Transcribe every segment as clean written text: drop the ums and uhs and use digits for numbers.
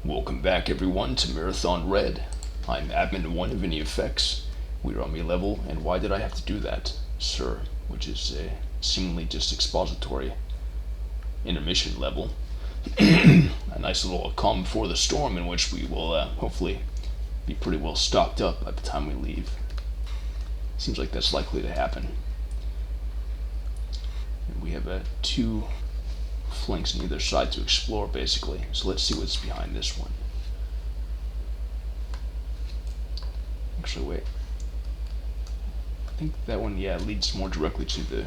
Welcome back everyone to Marathon Red. I'm Admin 1 of NEFX. We're on me level, and why did I have to do that, sir? Which is a seemingly just expository intermission level. A nice little calm before the storm in which we will hopefully be pretty well stocked up by the time we leave. Seems like that's likely to happen. And we have two flanks on either side to explore, basically. So let's see what's behind this one. Actually, wait. I think that one, leads more directly to the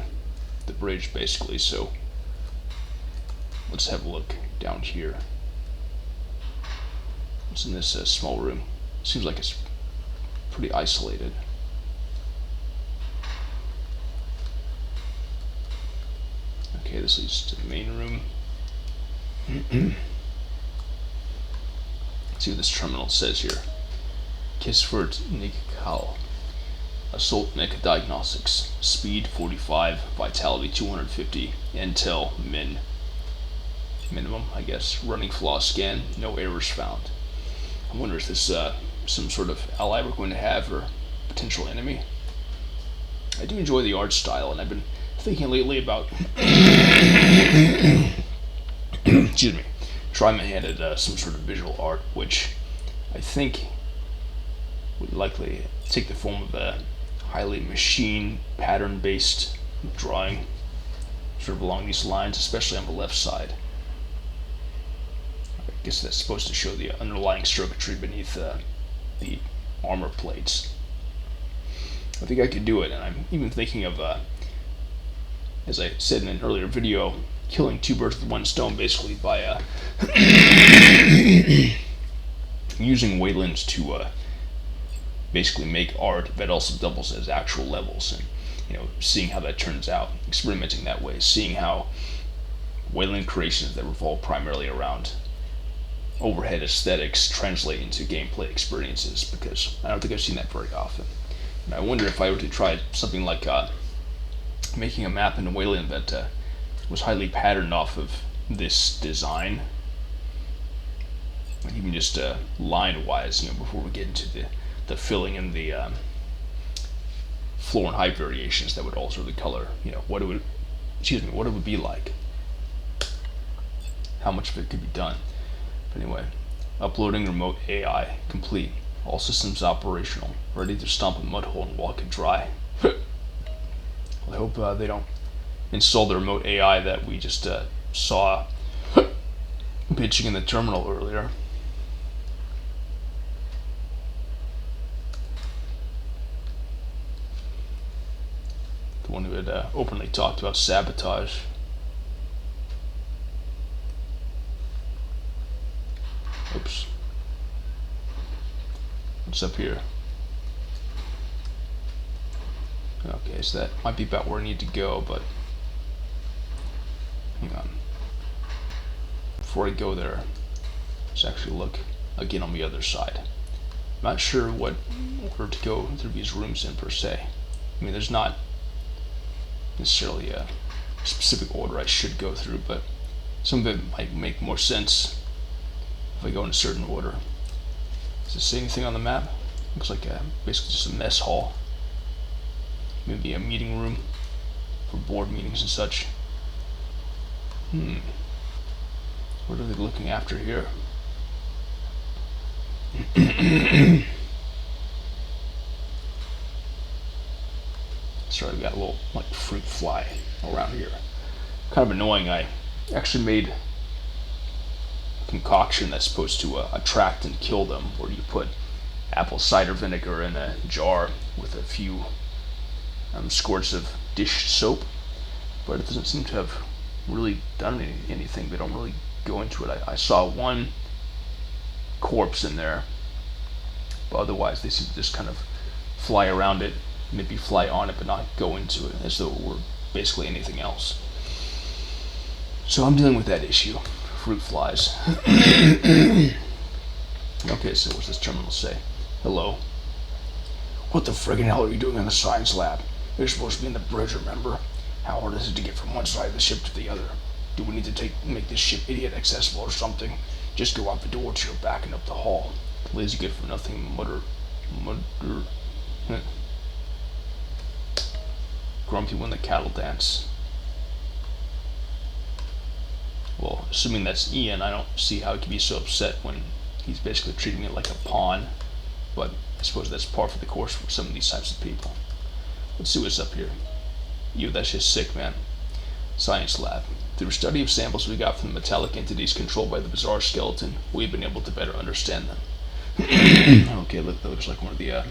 bridge, basically. So let's have a look down here. What's in this small room? Seems like it's pretty isolated. Okay, this leads to the main room. Let's see what this terminal says here. Kisford Nikal. Assault Mecha Diagnostics. Speed 45, Vitality 250, Intel minimum, I guess. Running flaw scan, no errors found. I wonder if this some sort of ally we're going to have or potential enemy. I do enjoy the art style, and I've been thinking lately about excuse me, try my hand at some sort of visual art, which I think would likely take the form of a highly machine pattern based drawing, sort of along these lines, especially on the left side. I guess that's supposed to show the underlying circuitry beneath the armor plates. I think I could do it, and I'm even thinking of as I said in an earlier video, killing two birds with one stone, basically by using Waylands to basically make art that also doubles as actual levels, and seeing how that turns out, experimenting that way, seeing how Wayland creations that revolve primarily around overhead aesthetics translate into gameplay experiences, because I don't think I've seen that very often. And I wonder if I were to try something like making a map in Wayland that was highly patterned off of this design, and even just line-wise, before we get into the filling and the floor and height variations that would alter the color. What it would be like, how much of it could be done. But anyway, uploading remote AI complete. All systems operational. Ready to stomp a mud hole and walk it dry. I hope they don't install the remote AI that we just saw pitching in the terminal earlier. The one who had openly talked about sabotage. Oops. What's up here? Okay, so that might be about where I need to go, but hang on. Before I go there, let's actually look again on the other side. I'm not sure what order to go through these rooms in per se. I mean, there's not necessarily a specific order I should go through, but some of it might make more sense if I go in a certain order. Does it say anything on the map? Looks like basically just a mess hall. Maybe a meeting room for board meetings and such. What are they looking after here? Sorry, we got a little fruit fly around here. Kind of annoying. I actually made a concoction that's supposed to attract and kill them, where you put apple cider vinegar in a jar with a few squirts of dish soap, but it doesn't seem to have really done anything. They don't really go into it. I saw one corpse in there, but otherwise they seem to just kind of fly around it, maybe fly on it, but not go into it, as though it were basically anything else. So I'm dealing with that issue. Fruit flies. Okay, so what's this terminal say? Hello. What the friggin' hell are you doing in the science lab? You're supposed to be in the bridge, remember? How hard is it to get from one side of the ship to the other? Do we need to make this ship idiot accessible or something? Just go out the door to your back and up the hall. Lazy good for nothing, mutter. Grumpy when the cattle dance. Well, assuming that's Ian, I don't see how he can be so upset when he's basically treating me like a pawn. But I suppose that's par for the course for some of these types of people. Let's see what's up here. Ew, that's just sick, man. Science lab. Through a study of samples we got from metallic entities controlled by the bizarre skeleton, we've been able to better understand them. Okay, look, that looks like one of the, yeah,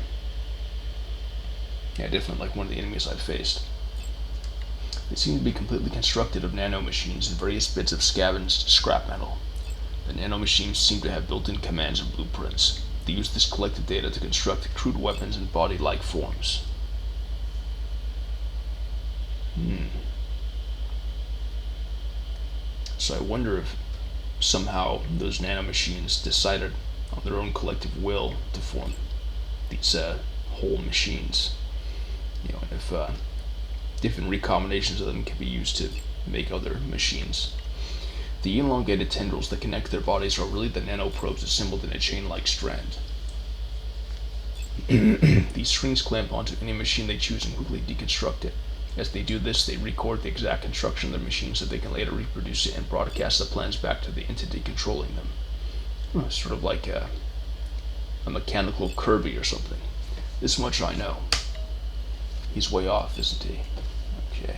definitely like one of the enemies I've faced. They seem to be completely constructed of nanomachines and various bits of scavenged scrap metal. The nanomachines seem to have built-in commands and blueprints. They use this collected data to construct crude weapons in body-like forms. So I wonder if somehow those nanomachines decided on their own collective will to form these whole machines. You know, and if different recombinations of them can be used to make other machines. The elongated tendrils that connect their bodies are really the nanoprobes assembled in a chain-like strand. These strings clamp onto any machine they choose and quickly deconstruct it. As they do this, they record the exact construction of their machine so they can later reproduce it and broadcast the plans back to the entity controlling them. Sort of like a mechanical Kirby or something. This much I know. He's way off, isn't he? Okay.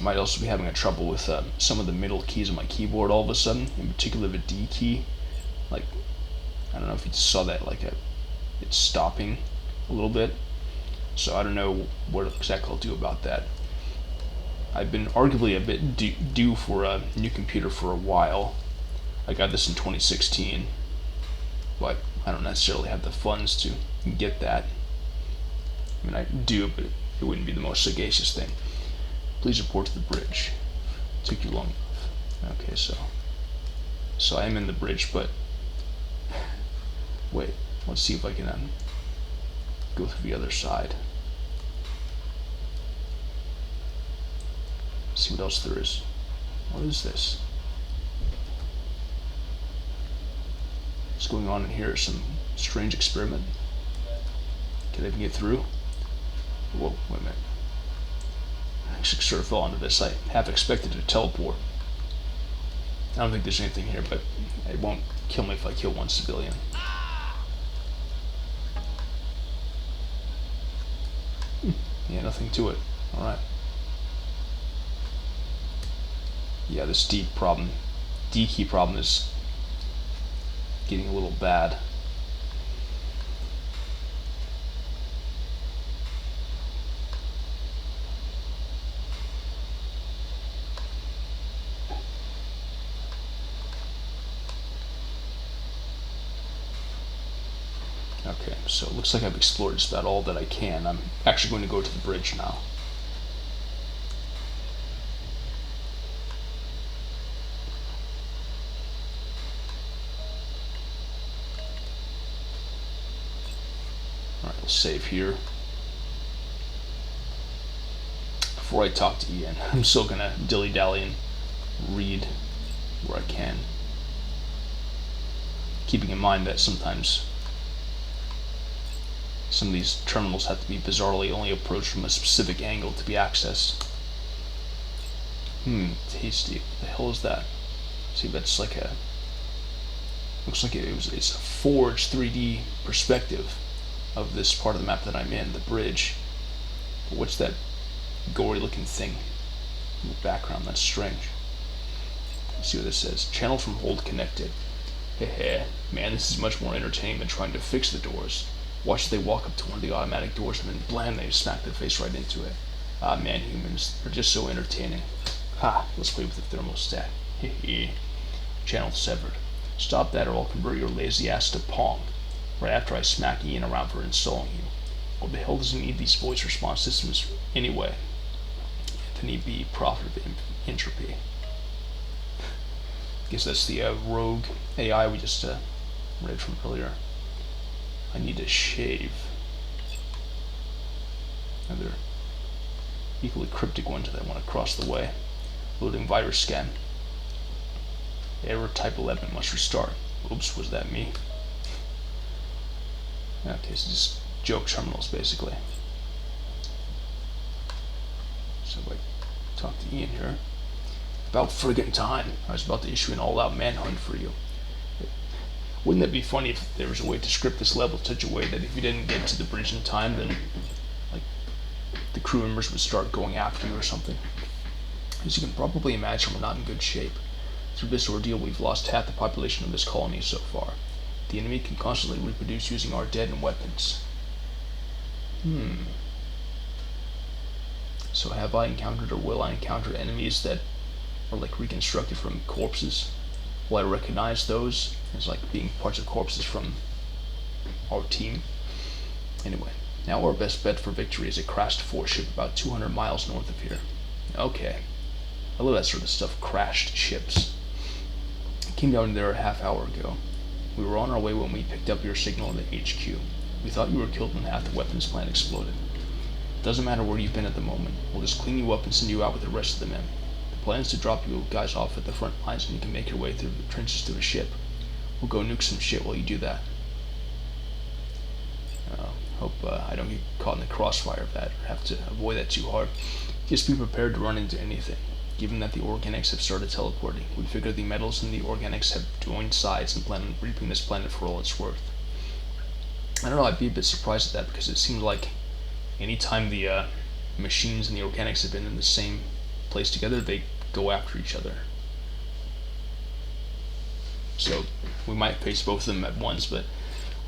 I might also be having a trouble with some of the middle keys on my keyboard all of a sudden, in particular the D key. Like, I don't know if you just saw that, like it's stopping a little bit. So I don't know what exactly I'll do about that. I've been arguably a bit due for a new computer for a while. I got this in 2016, but I don't necessarily have the funds to get that. I mean, I do, but it wouldn't be the most sagacious thing. Please report to the bridge. It took you long enough. Okay, so I am in the bridge, but wait, let's see if I can go through the other side. See what else there is. What is this? What's going on in here? Some strange experiment. Can I even get through? Whoa, wait a minute. I actually sort of fell onto this. I half expected to teleport. I don't think there's anything here, but it won't kill me if I kill one civilian. Yeah, nothing to it. Alright. Yeah, this D key problem is getting a little bad. Okay, so it looks like I've explored just about all that I can. I'm actually going to go to the bridge now. Alright, we'll save here. Before I talk to Ian, I'm still gonna dilly-dally and read where I can. Keeping in mind that sometimes some of these terminals have to be bizarrely only approached from a specific angle to be accessed. Tasty. What the hell is that? See, that's like a... looks like it's a forged 3D perspective of this part of the map that I'm in, the bridge. But what's that gory looking thing in the background? That's strange. Let's see what this says. Channel from hold connected. Heh. Man, this is much more entertaining than trying to fix the doors. Watch as they walk up to one of the automatic doors and then blam, they smack their face right into it. Ah man, humans are just so entertaining. Ha, let's play with the thermostat. Hehe. Channel severed. Stop that or I'll convert your lazy ass to Pong. Right after I smack Ian around for installing you. What the hell does he need these voice response systems anyway? Anthony B. Prophet of Entropy. Guess that's the rogue AI we just read from earlier. I need to shave. Another equally cryptic one that I want to cross the way. Loading virus scan. Error type 11 must restart. Oops, was that me? Okay, so just joke terminals basically. So if I talk to Ian here. About friggin' time. I was about to issue an all-out manhunt for you. Wouldn't that be funny if there was a way to script this level in such a way that if you didn't get to the bridge in time, then like the crew members would start going after you or something. As you can probably imagine, we're not in good shape. Through this ordeal, we've lost half the population of this colony so far. The enemy can constantly reproduce using our dead and weapons. So have I encountered or will I encounter enemies that are like reconstructed from corpses? Will I recognize those as like being parts of corpses from our team? Anyway, now our best bet for victory is a crashed force ship about 200 miles north of here. Okay. I love that sort of stuff, crashed ships. I came down there a half hour ago. We were on our way when we picked up your signal in the HQ. We thought you were killed when half the weapons plant exploded. Doesn't matter where you've been at the moment. We'll just clean you up and send you out with the rest of the men. The plan is to drop you guys off at the front lines and you can make your way through the trenches to a ship. We'll go nuke some shit while you do that. Hope I don't get caught in the crossfire of that or have to avoid that too hard. Just be prepared to run into anything. Given that the organics have started teleporting, we figure the metals and the organics have joined sides and plan on reaping this planet for all it's worth. I don't know, I'd be a bit surprised at that because it seems like anytime the machines and the organics have been in the same place together, they go after each other. So we might face both of them at once, but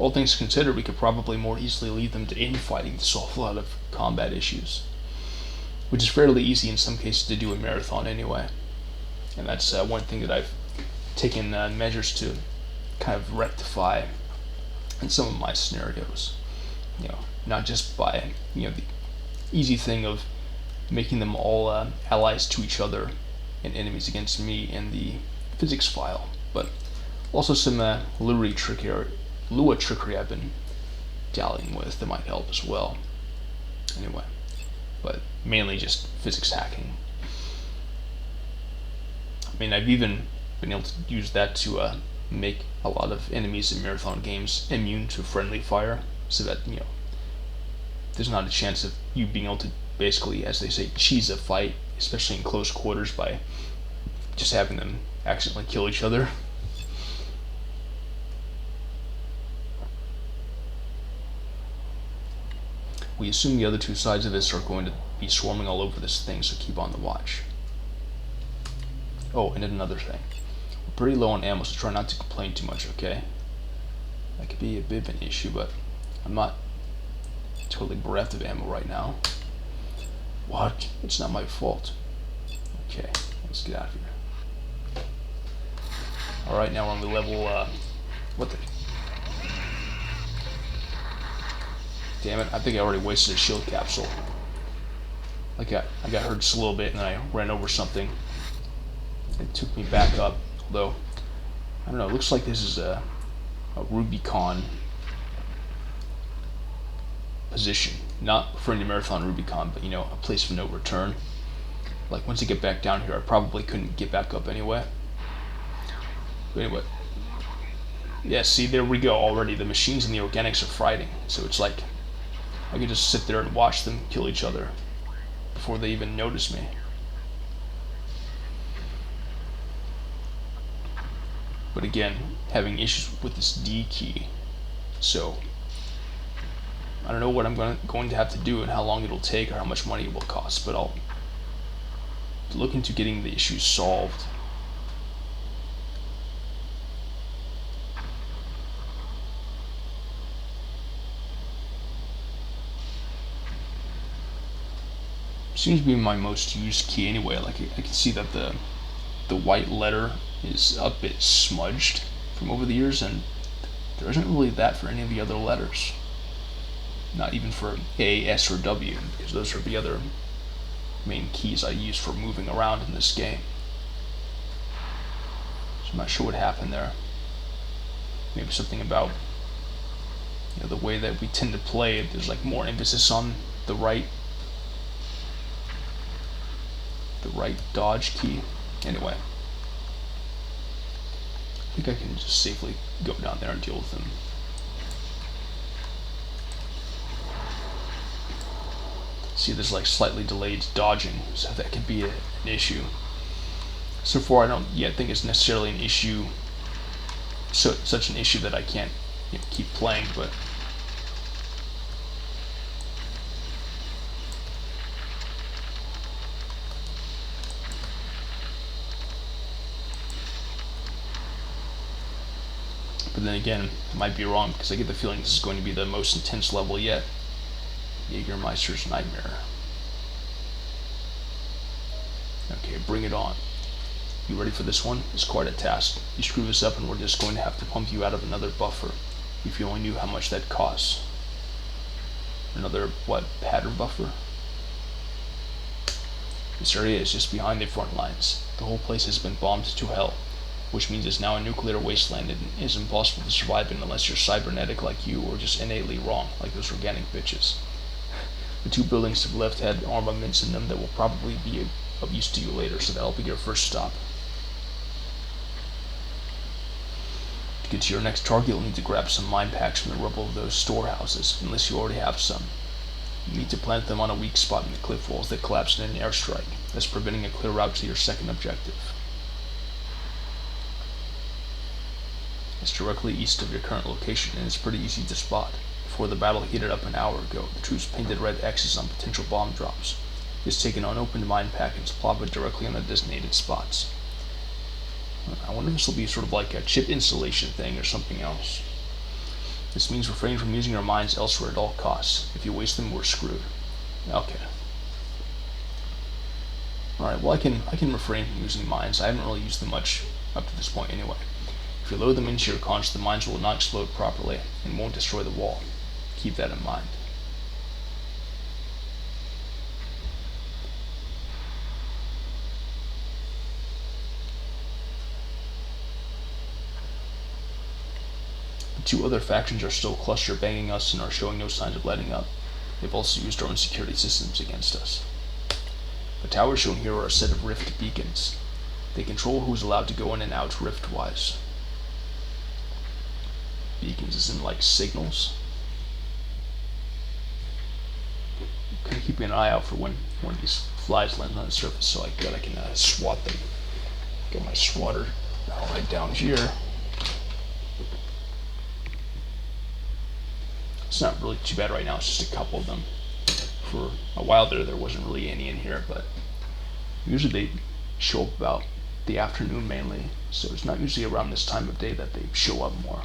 all things considered, we could probably more easily lead them to infighting to solve a lot of combat issues. Which is fairly easy in some cases to do in Marathon anyway. And that's one thing that I've taken measures to kind of rectify in some of my scenarios. You know, not just by, you know, the easy thing of making them all allies to each other and enemies against me in the physics file, but also some Lua trickery I've been dallying with that might help as well. Anyway, but mainly just physics hacking. I mean, I've even been able to use that to make a lot of enemies in Marathon games immune to friendly fire, so that, you know, there's not a chance of you being able to basically, as they say, cheese a fight, especially in close quarters, by just having them accidentally kill each other. We assume the other two sides of this are going to be swarming all over this thing, so keep on the watch. Oh, and another thing. We're pretty low on ammo, so try not to complain too much, okay? That could be a bit of an issue, but I'm not totally bereft of ammo right now. What? It's not my fault. Okay, let's get out of here. Alright, now we're on the level, what the... Damn it, I think I already wasted a shield capsule. I got hurt just a little bit and then I ran over something. It took me back up, although, I don't know, it looks like this is a Rubicon position. Not referring to Marathon Rubicon, but, you know, a place of no return. Like, once I get back down here, I probably couldn't get back up anyway. But anyway. Yeah, see, there we go already. The machines and the organics are fighting. So it's like, I could just sit there and watch them kill each other before they even notice me. But again, having issues with this D key. So, I don't know what I'm going to have to do and how long it'll take or how much money it will cost, but I'll look into getting the issues solved. Seems to be my most used key anyway. Like, I can see that the white letter is a bit smudged from over the years, and there isn't really that for any of the other letters. Not even for A, S, or W, because those are the other main keys I use for moving around in this game. So I'm not sure what happened there. Maybe something about, you know, the way that we tend to play. There's like more emphasis on the right. the right dodge key. Anyway, I think I can just safely go down there and deal with them. See, there's like slightly delayed dodging, so that could be an issue. So far, I don't yet think it's necessarily an issue, such an issue that I can't keep playing, but then again, I might be wrong because I get the feeling this is going to be the most intense level yet. Jagermeister's Nightmare. Okay, bring it on. You ready for this one? It's quite a task. You screw this up and we're just going to have to pump you out of another buffer. If you only knew how much that costs. Another, what, pattern buffer? This area is just behind the front lines. The whole place has been bombed to hell, which means it's now a nuclear wasteland and it is impossible to survive in unless you're cybernetic like you or just innately wrong like those organic bitches. The 2 buildings to the left had armaments in them that will probably be of use to you later, so that'll be your first stop. To get to your next target, you'll need to grab some mine packs from the rubble of those storehouses, unless you already have some. You need to plant them on a weak spot in the cliff walls that collapse in an airstrike, thus preventing a clear route to your second objective. It's directly east of your current location, and it's pretty easy to spot. Before the battle heated up an hour ago, the troops painted red X's on potential bomb drops. Just take an unopened mine pack and plop it directly on the designated spots. I wonder if this will be sort of like a chip installation thing or something else. This means refrain from using our mines elsewhere at all costs. If you waste them, we're screwed. Okay. Alright, well I can refrain from using mines. I haven't really used them much up to this point anyway. If you load them into your conch, the mines will not explode properly and won't destroy the wall. Keep that in mind. The 2 other factions are still cluster banging us and are showing no signs of letting up. They've also used their own security systems against us. The towers shown here are a set of rift beacons. They control who's allowed to go in and out rift-wise. Beacons as in like signals. Kind of keeping an eye out for when one of these flies lands on the surface so I can swat them. Get my swatter right down here. It's not really too bad right now, it's just a couple of them. For a while there wasn't really any in here, but usually they show up about the afternoon mainly, so it's not usually around this time of day that they show up more.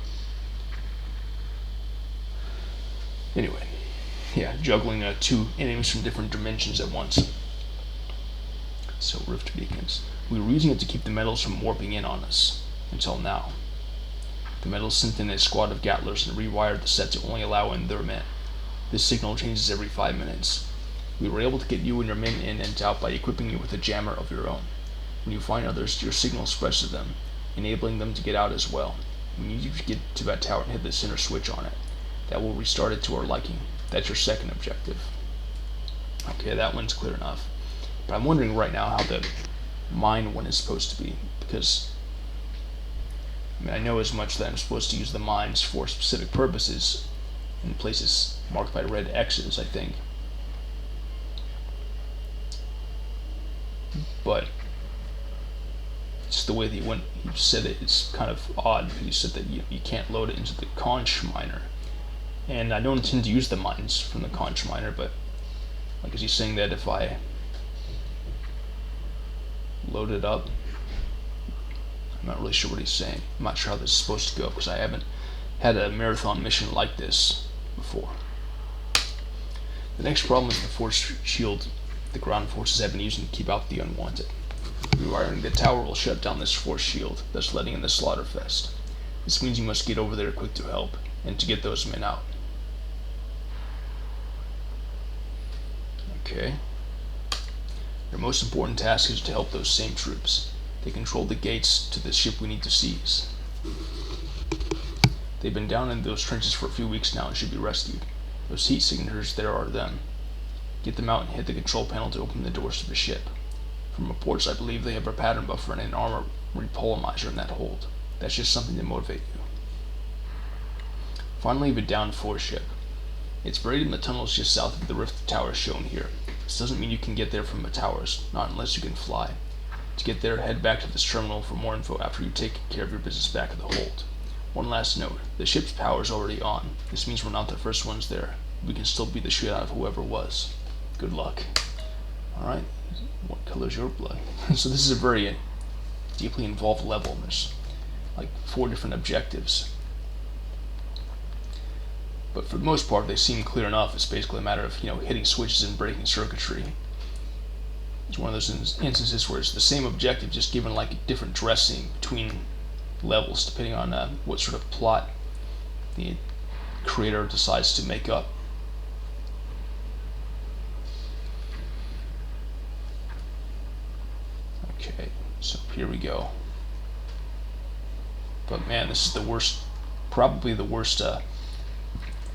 Anyway, yeah, juggling 2 enemies from different dimensions at once. So, rift beacons. We were using it to keep the metals from warping in on us, until now. The metals sent in a squad of gattlers and rewired the set to only allow in their men. This signal changes every 5 minutes. We were able to get you and your men in and out by equipping you with a jammer of your own. When you find others, your signal spreads to them, enabling them to get out as well. We need you to get to that tower and hit the center switch on it. That will restart it to our liking. That's your second objective. Okay, that one's clear enough. But I'm wondering right now how the mine one is supposed to be, because I know as much that I'm supposed to use the mines for specific purposes in places marked by red X's, I think. But just the way that he said it is kind of odd. He said that you can't load it into the conch miner. And I don't intend to use the mines from the conch miner, but like, is he saying that if I load it up? I'm not really sure what he's saying. I'm not sure how this is supposed to go because I haven't had a marathon mission like this before. The next problem is the force shield the ground forces have been using to keep out the unwanted. Rewiring the tower will shut down this force shield, thus letting in the slaughterfest. This means you must get over there quick to help, and to get those men out. Okay. Your most important task is to help those same troops. They control the gates to the ship we need to seize. They've been down in those trenches for a few weeks now and should be rescued. Those heat signatures there are them. Get them out and hit the control panel to open the doors to the ship. From reports, I believe they have a pattern buffer and an armor repolymizer in that hold. That's just something to motivate you. Finally, the downed 4 ship. It's buried in the tunnels just south of the rift towers shown here. This doesn't mean you can get there from the towers, not unless you can fly. To get there, head back to this terminal for more info after you take care of your business back at the hold. One last note, the ship's power is already on. This means we're not the first ones there. We can still beat the shit out of whoever was. Good luck. Alright, what color is your blood? So this is a very deeply involved level. There's like 4 different objectives. But for the most part, they seem clear enough. It's basically a matter of, hitting switches and breaking circuitry. It's one of those instances where it's the same objective, just given like different dressing between levels, depending on what sort of plot the creator decides to make up. Okay, so here we go. But man, this is the worst, probably the worst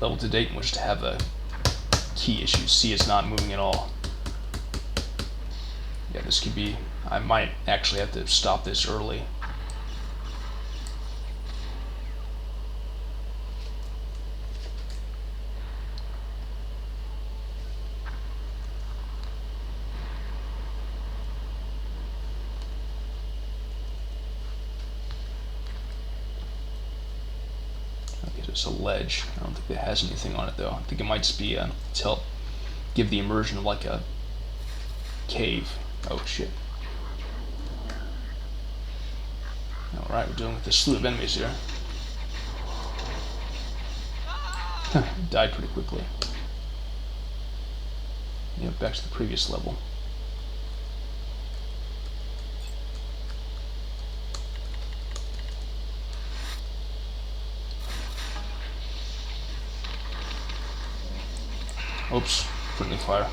level to date in which to have a key issue. See, it's not moving at all. Yeah, this could be, I might actually have to stop this early. It's a ledge. I don't think it has anything on it though. I think it might just be to help give the immersion of like a cave. Oh shit. Alright, we're dealing with a slew of enemies here. Died pretty quickly. Yeah, back to the previous level. Oops, friendly fire.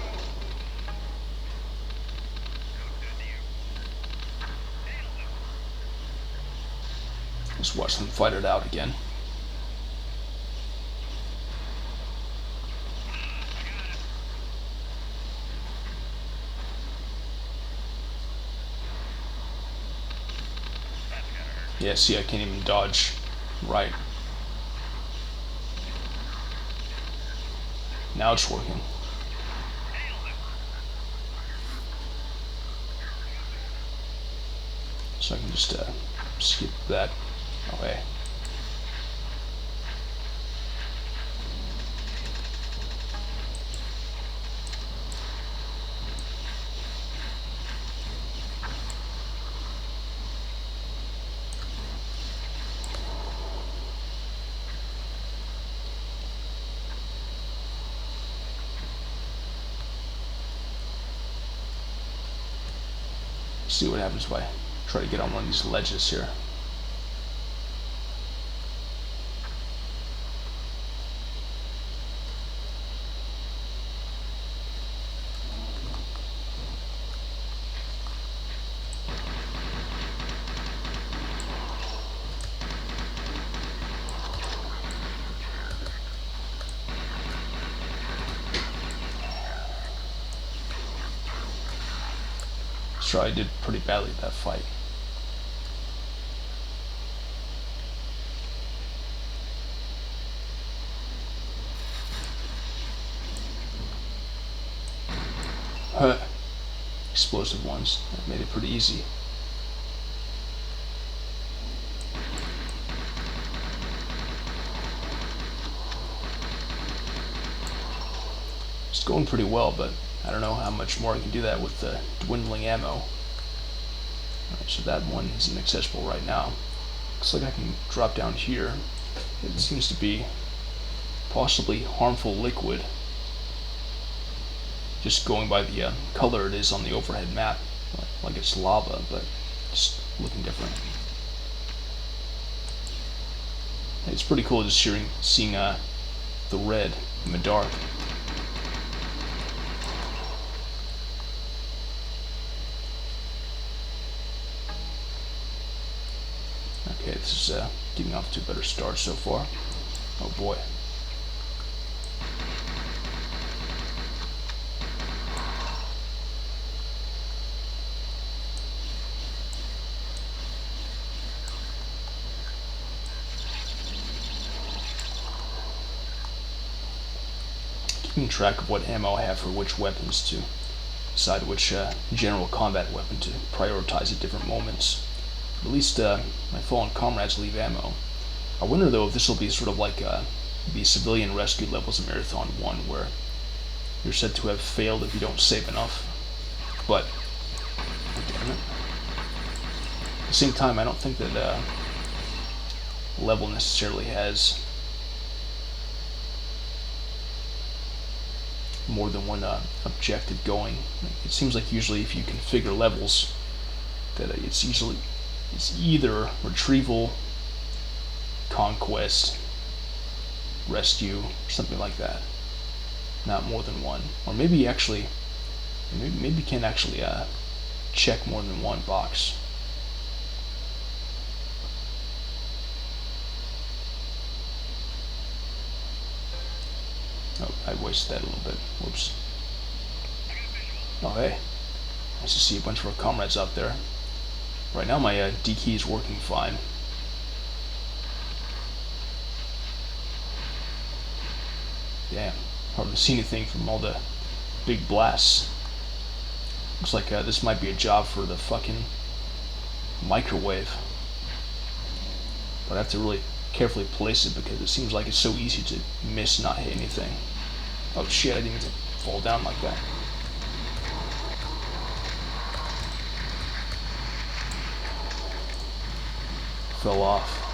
Let's watch them fight it out again. Yeah, see, I can't even dodge right. Now it's working. So I can just skip that away. See what happens if I try to get on one of these ledges here. Sure, I did pretty badly that fight. Explosive ones. That made it pretty easy. It's going pretty well, but I don't know how much more I can do that with the dwindling ammo. Alright, so that one is inaccessible right now. Looks like I can drop down here. It seems to be possibly harmful liquid. Just going by the color it is on the overhead map. Like it's lava, but just looking different. It's pretty cool just seeing the red in the dark. Okay, this is getting off to a better start so far. Oh boy. keeping track of what ammo I have for which weapons to decide which general combat weapon to prioritize at different moments. At least my fallen comrades leave ammo. I wonder though if this will be sort of like the civilian rescue levels of Marathon 1, where you're said to have failed if you don't save enough. But, damn it. At the same time, I don't think that level necessarily has more than one objective going. It seems like usually if you configure levels, that it's either retrieval, conquest, rescue, something like that. Not more than one. Or maybe you can actually check more than one box. Oh, I wasted that a little bit. Whoops. Oh, hey. Nice to see a bunch of our comrades out there. Right now my D key is working fine. Damn. Hard to see anything from all the big blasts. Looks like this might be a job for the fucking microwave. But I have to really carefully place it because it seems like it's so easy to miss, not hit anything. Oh shit, I didn't even fall down like that. Fell off.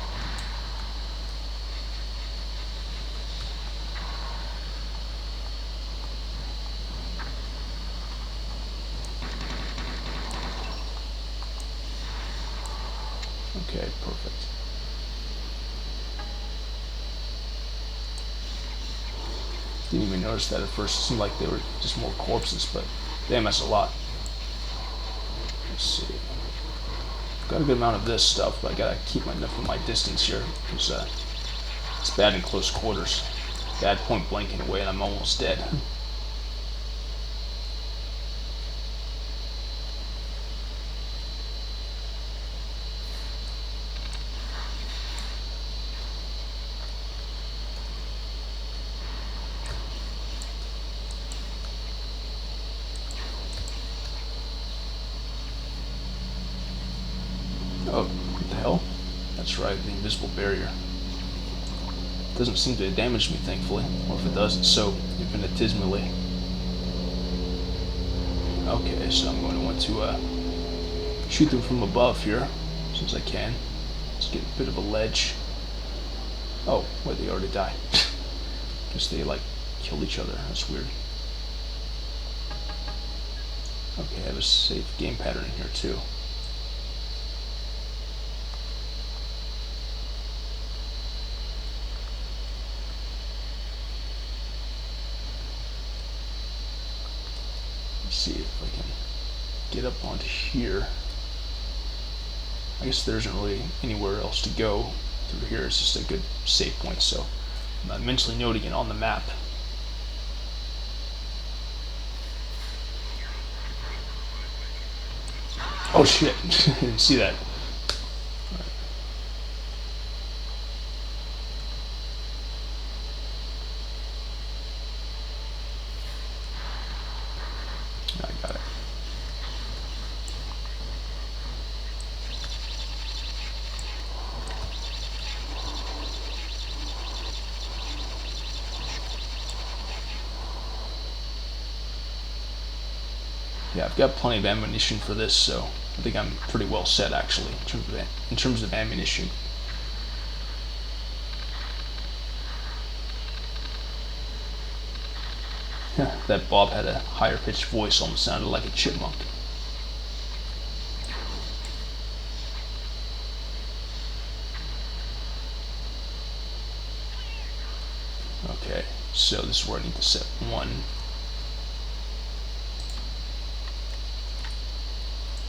Okay, perfect. Didn't even notice that at first. It seemed like they were just more corpses, but damn, that's a lot. Let's see. Got a good amount of this stuff, but I gotta keep enough of my distance here, because it's bad in close quarters. Bad point blank in a way, and I'm almost dead. Oh, what the hell? That's right, the invisible barrier. It doesn't seem to damage me, thankfully. Or if it does, it's so infinitesimally. Okay, so I'm going to want to shoot them from above here, as soon as I can. Let's get a bit of a ledge. Oh, wait, they already died. Guess they, like, killed each other. That's weird. Okay, I have a safe game pattern in here, too. See if I can get up onto here. I guess there isn't really anywhere else to go through here. It's just a good save point, so I'm mentally noting it on the map. Oh shit, I didn't see that. I got it. Yeah, I've got plenty of ammunition for this, so I think I'm pretty well set actually in terms of ammunition. That Bob had a higher pitched voice, almost sounded like a chipmunk. Okay, so this is where I need to set one.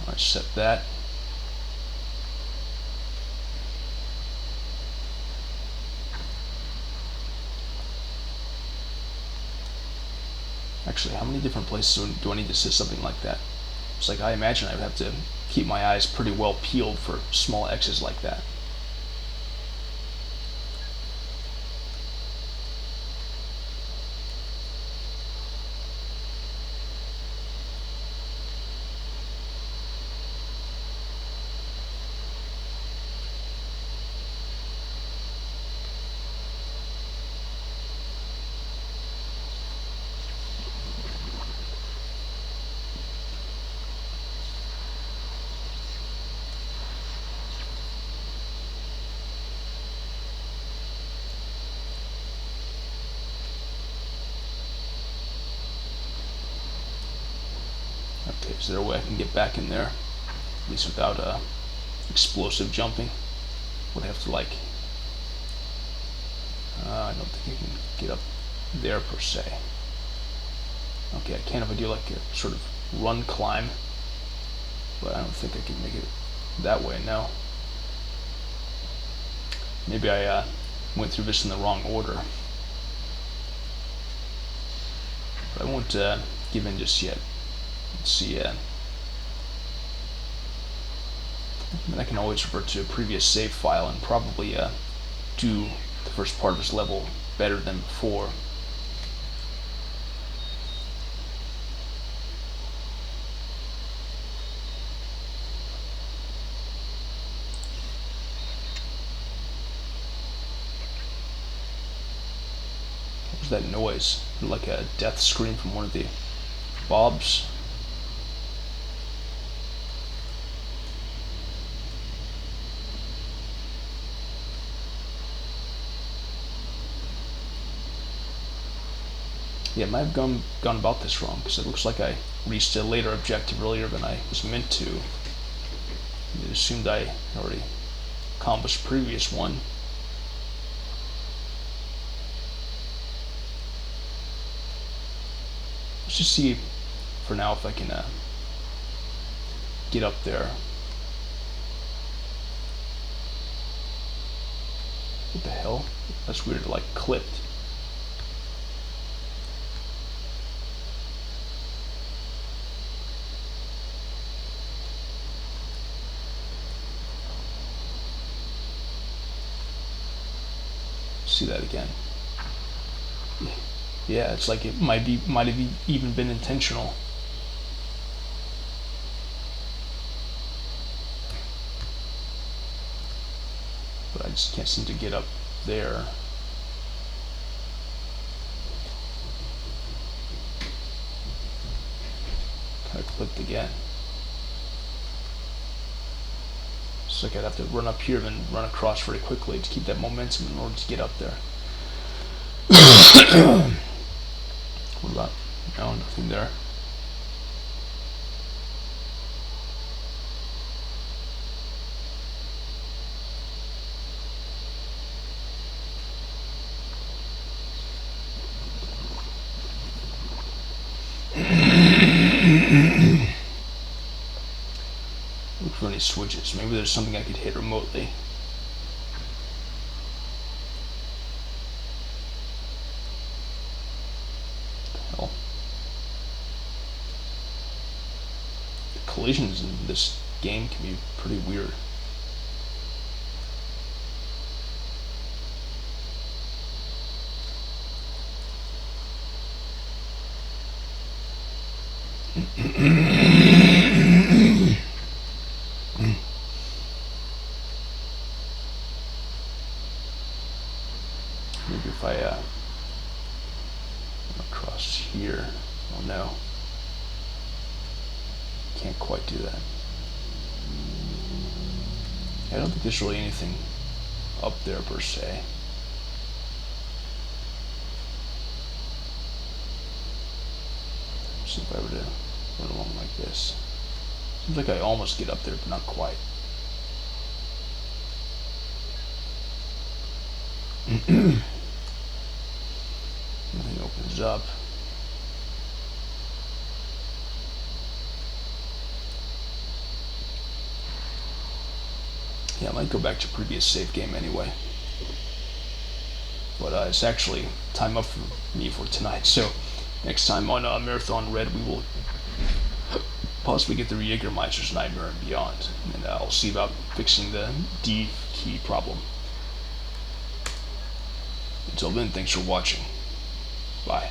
Alright, set that. Actually, how many different places do I need to set something like that? It's like I imagine I would have to keep my eyes pretty well peeled for small X's like that. Okay, is there a way I can get back in there? At least without explosive jumping? Would I have to like... I don't think I can get up there per se. Okay, I can if I do like a sort of run climb, but I don't think I can make it that way, no. Maybe I went through this in the wrong order. But I won't give in just yet. Let's see. I can always revert to a previous save file and probably do the first part of this level better than before. What was that noise? Like a death scream from one of the Bobs. Yeah, I might have gone about this wrong, because it looks like I reached a later objective earlier than I was meant to. It assumed I already accomplished the previous one. Let's just see for now if I can get up there. What the hell? That's weird, like clipped. See that again. Yeah, it's like it might have even been intentional. But I just can't seem to get up there. Kind of clicked again. It's like I'd have to run up here and run across very quickly to keep that momentum in order to get up there. What about? No, nothing there. Look for any switches. Maybe there's something I could hit remotely. Hell. The collisions in this game can be pretty weird. Maybe if I run across here. Oh no. Can't quite do that. I don't think there's really anything up there per se. See if I were to run along like this. Seems like I almost get up there, but not quite. Nothing opens up. Yeah, I might go back to previous save game anyway. But it's actually time up for me for tonight, so next time on Marathon Red we will possibly get the Jagermeister's Nightmare and beyond, and I'll see about fixing the D key problem. Until then, thanks for watching. Bye.